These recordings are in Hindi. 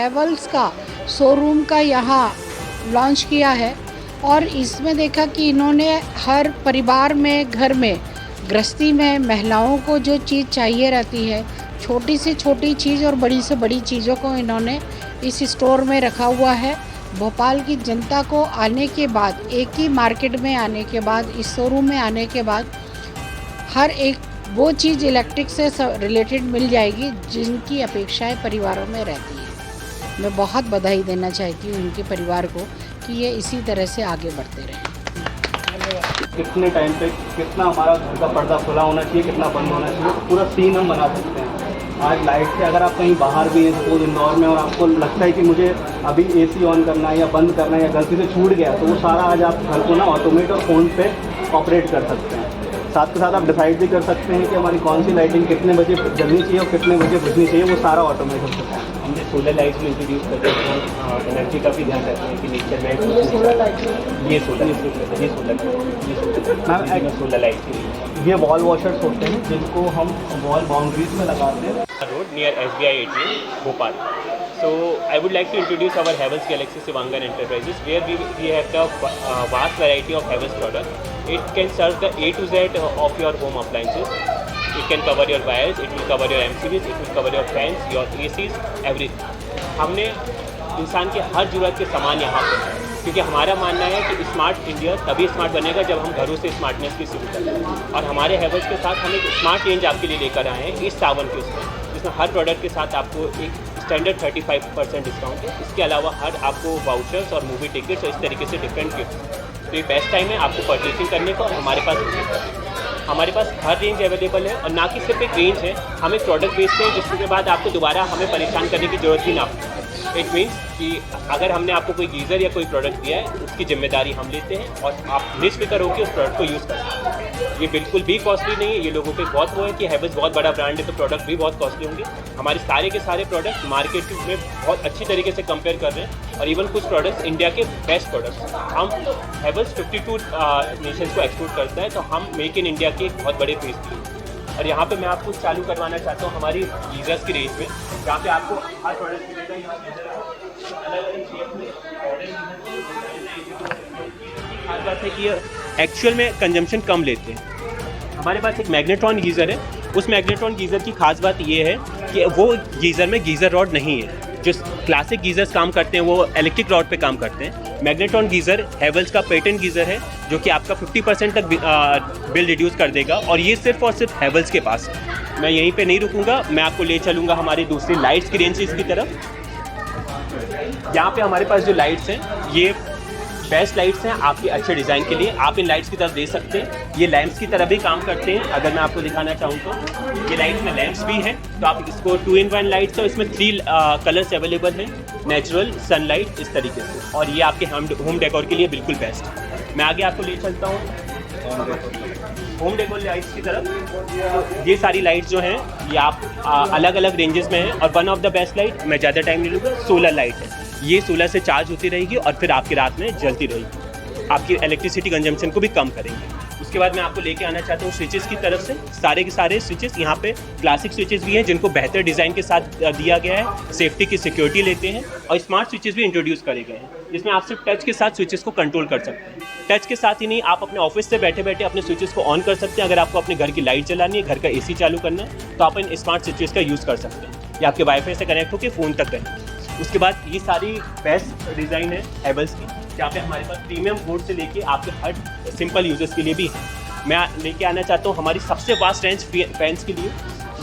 हैवल्स का शोरूम का यहाँ लॉन्च किया है। और इसमें देखा कि इन्होंने हर परिवार में, घर में, गृहस्थी में महिलाओं को जो चीज़ चाहिए रहती है, छोटी से छोटी चीज़ और बड़ी से बड़ी चीज़ों को इन्होंने इस स्टोर में रखा हुआ है। भोपाल की जनता को आने के बाद, एक ही मार्केट में आने के बाद, इस शोरूम में आने के बाद हर एक वो चीज़ इलेक्ट्रिक से रिलेटेड मिल जाएगी जिनकी अपेक्षाएं परिवारों में रहती है। मैं बहुत बधाई देना चाहती हूँ इनके परिवार को कि ये इसी तरह से आगे बढ़ते रहें। कितने टाइम पे कितना हमारा घर का पर्दा खुला होना चाहिए, कितना बंद होना चाहिए, पूरा सीन हम बना सकते हैं। आज लाइट से अगर आप कहीं बाहर भी हैं, सपोज इंदौर में, और आपको लगता है कि मुझे अभी एसी ऑन करना है या बंद करना है या गलती से छूट गया, तो वो सारा आज आप घर को ना ऑटोमेट और फ़ोन पे ऑपरेट कर सकते हैं। साथ के साथ आप डिसाइड भी कर सकते हैं कि हमारी कौन सी लाइटिंग कितने बजे जलनी चाहिए और कितने बजे बुझनी चाहिए, वो सारा ऑटोमेट हो सकता है। हमने सोलर लाइट्स में इंट्रोड्यूस करते हैं, एनर्जी का भी ध्यान रखते हैं कि नेचर में ये सोलर लाइट ये वॉल वॉशर्स होते हैं जिनको हम वॉल बाउंड्रीज में लगाते हैं। Road near SBI ATM, Bhopal. So I would like to introduce our Havells Galaxy Sivangan Enterprises, where we have the vast variety of Havells products. It can serve the A to Z of your home appliances. It can cover your wires, it will cover your MCBs, it will cover your fans, your ACs, everything. हमने इंसान के हर ज़रूरत के सामान यहाँ पे हैं, क्योंकि हमारा मानना है कि स्मार्ट इंडिया तभी स्मार्ट बनेगा जब हम घरों से स्मार्टनेस की शुरू करें। और हमारे हैवेल्स के साथ हम एक स्मार्ट रेंज आपके लिए लेकर आए हैं इस सावन के उसमें, जिसमें हर प्रोडक्ट के साथ आपको एक स्टैंडर्ड 35% डिस्काउंट है। इसके अलावा हर आपको वाउचर्स और मूवी टिकट्स और इस तरीके से डिफरेंट गिफ्ट। तो ये बेस्ट टाइम है आपको परचेसिंग करने का। और हमारे पास हर रेंज अवेलेबल है, और ना कि सिर्फ एक रेंज है, हम एक प्रोडक्ट बेचते हैं जिसके बाद आपको दोबारा हमें परेशान करने की ज़रूरत ही ना पड़े। इट मीन्स कि अगर हमने आपको कोई गीज़र या कोई प्रोडक्ट दिया है, उसकी जिम्मेदारी हम लेते हैं और आप निश्चित करो कि उस प्रोडक्ट को यूज़ करें। ये बिल्कुल भी कॉस्टली नहीं है। ये लोगों पे बहुत वो है कि हैवेल्स बहुत बड़ा ब्रांड है तो प्रोडक्ट भी बहुत कॉस्टली होंगे। हमारे सारे के सारे प्रोडक्ट मार्केट में बहुत अच्छी तरीके से कंपेयर कर रहे हैं, और इवन कुछ प्रोडक्ट्स इंडिया के बेस्ट प्रोडक्ट्स। हम हैवेल्स 52 नेशंस को एक्सपोर्ट करता है, तो हम मेक इन इंडिया के एक बहुत बड़े फेस थे। और यहाँ पे मैं आपको चालू करवाना चाहता हूँ हमारी गीजर्स की रेंज में, जहाँ पे आपको हर प्रोडक्ट मिलेगा। खास बात है कि एक्चुअल में कंजम्पशन कम लेते हैं। हमारे पास एक मैग्नेट्रॉन गीज़र है। उस मैग्नेट्रॉन गीज़र की खास बात ये है कि वो गीज़र में गीज़र रॉड नहीं है। जो क्लासिक गीज़र्स काम करते हैं वो इलेक्ट्रिक रॉड पे काम करते हैं। मैग्नेट्रॉन गीज़र हैवेल्स का पेटेंट गीज़र है, जो कि आपका 50% तक बिल रिड्यूस कर देगा, और ये सिर्फ और सिर्फ हैवेल्स के पास है। मैं यहीं पे नहीं रुकूंगा, मैं आपको ले चलूँगा हमारी दूसरी लाइट्स की रेंज की तरफ। यहाँ पे हमारे पास जो लाइट्स हैं, ये बेस्ट लाइट्स हैं आपके अच्छे डिज़ाइन के लिए। आप इन लाइट्स की तरफ दे सकते हैं। ये लैंप्स की तरह भी काम करते हैं। अगर मैं आपको दिखाना चाहूँ तो ये लाइट्स में लैंप्स भी हैं, तो आप इसको 2-in-1 लाइट्स, तो इसमें 3 कलर्स अवेलेबल हैं, नेचुरल, सनलाइट, इस तरीके से। और ये आपके होम डेकोर के लिए बिल्कुल बेस्ट है। मैं आगे आपको ले चलता हूँ होम डेकोर लाइट्स की तरफ। ये सारी लाइट्स जो हैं ये आप अलग अलग रेंजेस में हैं, और one of the best light, मैं ज़्यादा टाइम नहीं लूँगा, सोलर लाइट है। ये सोलर से चार्ज होती रहेगी और फिर आपकी रात में जलती रहेगी, आपकी इलेक्ट्रिसिटी कंजम्पशन को भी कम करेंगे। उसके बाद मैं आपको लेके आना चाहता हूँ स्विचेस की तरफ से। सारे के सारे स्विचेस यहाँ पे क्लासिक स्विचेस भी हैं, जिनको बेहतर डिज़ाइन के साथ दिया गया है, सेफ्टी की सिक्योरिटी लेते हैं, और स्मार्ट स्विचेस भी इंट्रोड्यूस करे गए हैं, जिसमें आप सिर्फ टच के साथ स्विचेस को कंट्रोल कर सकते हैं। टच के साथ ही नहीं, आप अपने ऑफिस से बैठे बैठे अपने स्विचेस को ऑन कर सकते हैं। अगर आपको अपने घर की लाइट जलानी है, घर का AC चालू करना है, तो आप इन स्मार्ट स्विचेस का यूज़ कर सकते हैं, या आपके वाईफाई से कनेक्ट होकर फ़ोन तक करें। उसके बाद ये सारी बेस्ट डिज़ाइन है हैवेल्स की, जहाँ पे हमारे पास प्रीमियम बोर्ड से लेके आपके हर सिंपल यूजर्स के लिए भी है। मैं लेके आना चाहता हूँ हमारी सबसे वास्ट रेंज फैंस के लिए।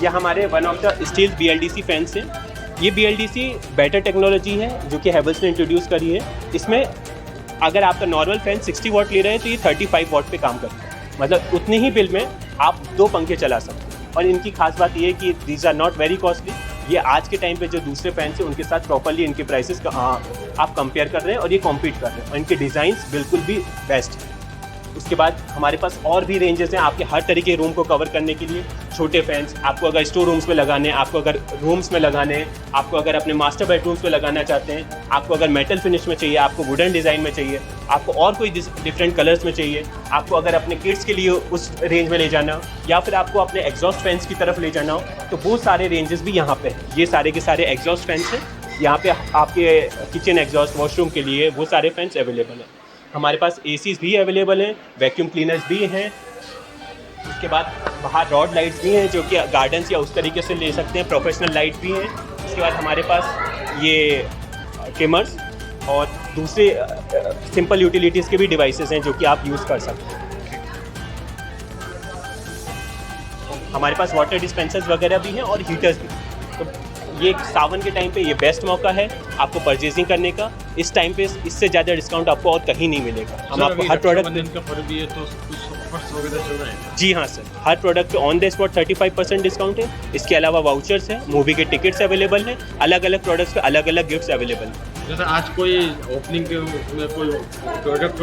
यह हमारे one of the steel BLDC fans हैं। ये BLDC बेटर टेक्नोलॉजी है जो कि हैवेल्स ने इंट्रोड्यूस करी है। इसमें अगर आपका नॉर्मल फैन 60 वाट ले रहे हैं तो ये 35 वाट पे काम करता है, मतलब उतने ही बिल में आप 2 पंखे चला सकते हैं। और इनकी खास बात ये है कि these are not very costly. ये आज के टाइम पे जो दूसरे फैंस हैं उनके साथ प्रॉपरली इनके प्राइसेस आप कंपेयर कर रहे हैं, और ये कॉम्पीट कर रहे हैं, और इनके डिज़ाइंस बिल्कुल भी बेस्ट हैं। उसके बाद हमारे पास और भी रेंजेस हैं आपके हर तरीके रूम को कवर करने के लिए। छोटे फैंस आपको अगर स्टोर रूम्स में लगाने हैं, आपको अगर रूम्स में लगाने हैं, आपको अगर अपने मास्टर बेडरूम्स में लगाना चाहते हैं, आपको अगर मेटल फिनिश में चाहिए, आपको वुडन डिज़ाइन में चाहिए, आपको और कोई डिफरेंट कलर्स में चाहिए, आपको अगर अपने किड्स के लिए उस रेंज में ले जाना हो, या फिर आपको अपने एग्जॉस्ट फैंस की तरफ ले जाना हो, तो वो सारे रेंजेस भी यहाँ पे हैं। ये सारे के सारे एग्जॉस्ट फैंस हैं। यहाँ पे आपके किचन एग्जॉस्ट वॉशरूम के लिए वो सारे फैंस अवेलेबल हैं। हमारे पास एसीज भी अवेलेबल हैं, वैक्यूम क्लीनर्स भी हैं। उसके बाद बाहर रॉड लाइट्स भी हैं जो कि गार्डन्स या उस तरीके से ले सकते हैं, प्रोफेशनल लाइट भी हैं। उसके बाद हमारे पास ये ट्रिमर्स और दूसरे सिंपल यूटिलिटीज़ के भी डिवाइसेस हैं जो कि आप यूज़ कर सकते हैं। हमारे पास वाटर डिस्पेंसर्स वगैरह भी हैं और हीटर्स भी। तो ये सावन के टाइम पे ये बेस्ट मौका है आपको परचेजिंग करने का। इस टाइम पे इससे ज़्यादा डिस्काउंट आपको और कहीं नहीं मिलेगा। हम आपको हर प्रोडक्ट का फर्क भी है तो कुछ ऑफर्स वगैरह चल रहे हैं। जी हाँ सर, हर प्रोडक्ट पे ऑन द स्पॉट 35% डिस्काउंट है। इसके अलावा वाउचर्स हैं, मूवी के टिकट्स अवेलेबल हैं, अलग अलग प्रोडक्ट्स पे अलग अलग गिफ्ट्स अवेलेबल हैं। जैसे आज कोई ओपनिंग के में कोई प्रोडक्ट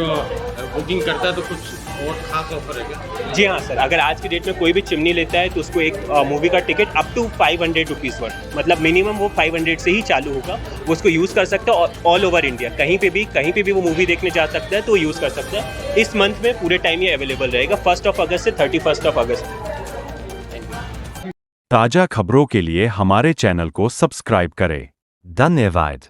बुकिंग करता है तो कुछ और खास ऑफर है क्या? जी हाँ सर, अगर आज की डेट में कोई भी चिमनी लेता है तो उसको एक मूवी का ticket up to 500 rupees worth, मतलब मिनिमम वो 500 से ही चालू होगा। वो उसको यूज़ कर सकता है ऑल ओवर इंडिया, कहीं पे भी वो मूवी देखने जा सकता है तो यूज़ कर सकता है। इस मंथ में पूरे टाइम ये अवेलेबल रहेगा 1 अगस्त से 31 अगस्त। ताज़ा खबरों के लिए हमारे चैनल को सब्सक्राइब करें। धन्यवाद।